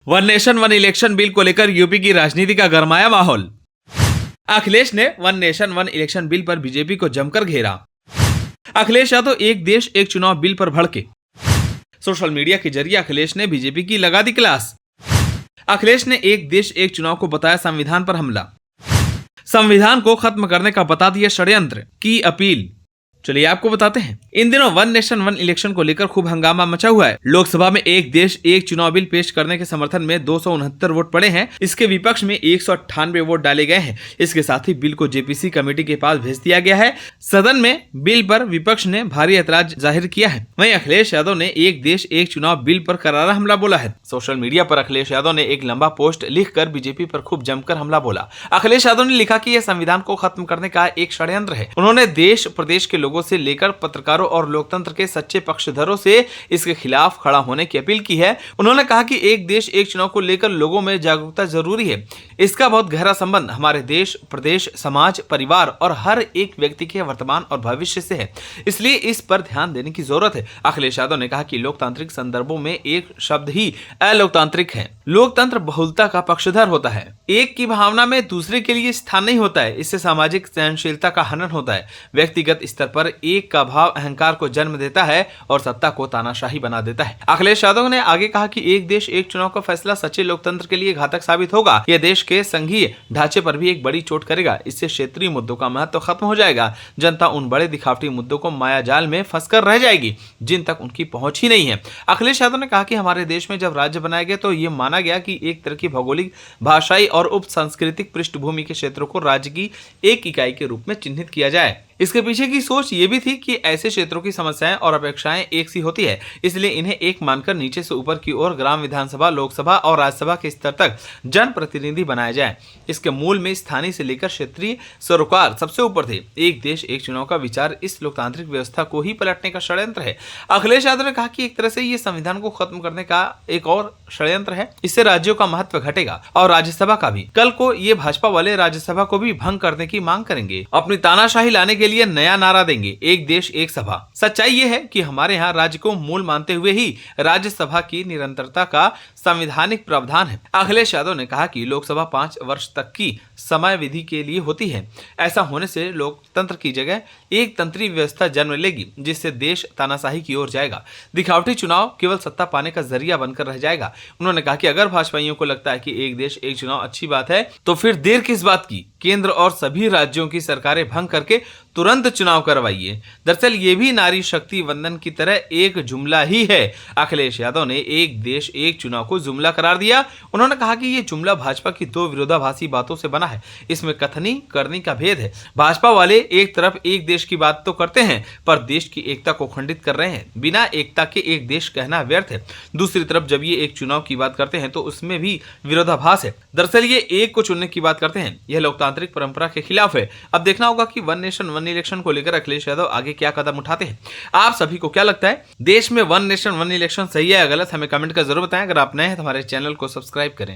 One nation one election bill को लेकर UP की राजनीति का गरमाया माहौल। अखिलेश ने one nation one election bill पर बीजेपी को जमकर घेरा। अखिलेश यादव एक देश एक चुनाव बिल पर भड़के। सोशल मीडिया के जरिए अखिलेश ने बीजेपी की लगा दी क्लास। अखिलेश ने एक देश एक चुनाव को बताया संविधान पर हमला। संविधान को खत्म करने का बता दिया षड्यंत्र की अपील। चलिए आपको बताते हैं, इन दिनों वन नेशन वन इलेक्शन को लेकर खूब हंगामा मचा हुआ है। लोकसभा में एक देश एक चुनाव बिल पेश करने के समर्थन में 269 वोट पड़े हैं। इसके विपक्ष में 198 वोट डाले गए हैं। इसके साथ ही बिल को जेपीसी कमेटी के पास भेज दिया गया है। सदन में बिल पर विपक्ष ने भारी ऐतराज जाहिर किया है। वहीं अखिलेश यादव ने एक देश एक चुनाव बिल पर करारा हमला बोला है। सोशल मीडिया पर अखिलेश यादव ने एक लंबा पोस्ट लिखकर बीजेपी पर खूब जमकर हमला बोला। अखिलेश यादव ने लिखा कि यह संविधान को खत्म करने का एक षड्यंत्र है। उन्होंने देश प्रदेश के लोगों से लेकर पत्रकारों और लोकतंत्र के सच्चे पक्षधरों से इसके खिलाफ खड़ा होने की अपील की है। उन्होंने कहा कि एक देश एक चुनाव को लेकर लोगों में जागरूकता जरूरी है। इसका बहुत गहरा संबंध हमारे देश, प्रदेश, समाज, परिवार और हर एक व्यक्ति के वर्तमान और भविष्य से है, इसलिए इस पर ध्यान देने की जरूरत है। अखिलेश यादव ने कहा कि लोकतांत्रिक संदर्भों में एक शब्द ही अलोकतांत्रिक है। लोकतंत्र बहुलता का पक्षधर होता है। एक की भावना में दूसरे के लिए स्थान नहीं होता है। इससे सामाजिक सहनशीलता का हनन होता है। व्यक्तिगत स्तर पर एक का भाव अहंकार को जन्म देता है और सत्ता को तानाशाही बना देता है। अखिलेश यादव ने आगे कहा कि एक देश एक चुनाव का फैसला सच्चे लोकतंत्र के लिए घातक साबित होगा। यह देश के संघीय ढांचे पर भी एक बड़ी चोट करेगा। इससे क्षेत्रीय मुद्दों का महत्व खत्म हो जाएगा। जनता उन बड़े दिखावटी मुद्दों को माया जाल में फंसकर रह जाएगी जिन तक उनकी पहुंच ही नहीं है। अखिलेश यादव ने कहा कि हमारे देश में जब राज्य बनाया गया तो यह माना गया कि एक तरह की भौगोलिक, भाषाई और उप सांस्कृतिक पृष्ठभूमि के क्षेत्रों को राज्य की एक इकाई के रूप में चिन्हित किया जाए। इसके पीछे की सोच ये भी थी कि ऐसे क्षेत्रों की समस्याएं और अपेक्षाएं एक सी होती है, इसलिए इन्हें एक मानकर नीचे से ऊपर की ओर ग्राम विधानसभा, लोकसभा और राज्यसभा के स्तर तक जनप्रतिनिधि बनाया जाए। इसके मूल में स्थानीय से लेकर क्षेत्रीय सरोकार सबसे ऊपर थे। एक देश एक चुनाव का विचार इस लोकतांत्रिक व्यवस्था को ही पलटने का षड्यंत्र है। अखिलेश यादव ने कहा कि एक तरह से ये संविधान को खत्म करने का एक और षड्यंत्र है। इससे राज्यों का महत्व घटेगा और राज्यसभा का भी। कल को ये भाजपा वाले राज्यसभा को भी भंग करने की मांग करेंगे, अपनी तानाशाही लाने के लिए नया नारा देंगे, एक देश एक सभा। सच्चाई ये है कि हमारे यहाँ राज्य को मूल मानते हुए ही राज्यसभा की निरंतरता का संवैधानिक प्रावधान है। अखिलेश यादव ने कहा कि लोकसभा 5 वर्ष तक की समय विधि के लिए होती है। ऐसा होने से लोकतंत्र की जगह एक तंत्रीय व्यवस्था जन्म लेगी, जिससे देश तानाशाही की ओर जाएगा। दिखावटी चुनाव केवल सत्ता पाने का जरिया बनकर रह जाएगा। उन्होंने कहा कि अगर भाजपाइयों को लगता है कि एक देश एक चुनाव अच्छी बात है तो फिर देर किस बात की। केंद्र और सभी राज्यों की सरकारें भंग करके तुरंत चुनाव करवाइए। दरअसल ये भी नारी शक्ति वंदन की तरह एक जुमला ही है। अखिलेश यादव ने एक देश एक चुनाव को जुमला करार दिया। उन्होंने कहा कि ये जुमला भाजपा की दो विरोधाभासी बातों से बना है। इसमें कथनी करनी का भेद है। भाजपा वाले एक तरफ एक देश की बात तो करते हैं पर देश की एकता को खंडित कर रहे हैं। बिना एकता के एक देश कहना व्यर्थ है। दूसरी तरफ जब ये एक चुनाव की बात करते हैं तो उसमें भी विरोधाभास है। दरअसल ये एक को चुनने की बात करते हैं। यह लोकतांत्रिक परंपरा के खिलाफ है। अब देखना होगा कि वन नेशन वन इलेक्शन को लेकर अखिलेश यादव आगे क्या कदम उठाते हैं। आप सभी को क्या लगता है, देश में वन नेशन वन इलेक्शन सही है या गलत? हमें कमेंट कर जरूर बताएं। अगर आप नए हैं तो हमारे चैनल को सब्सक्राइब करें।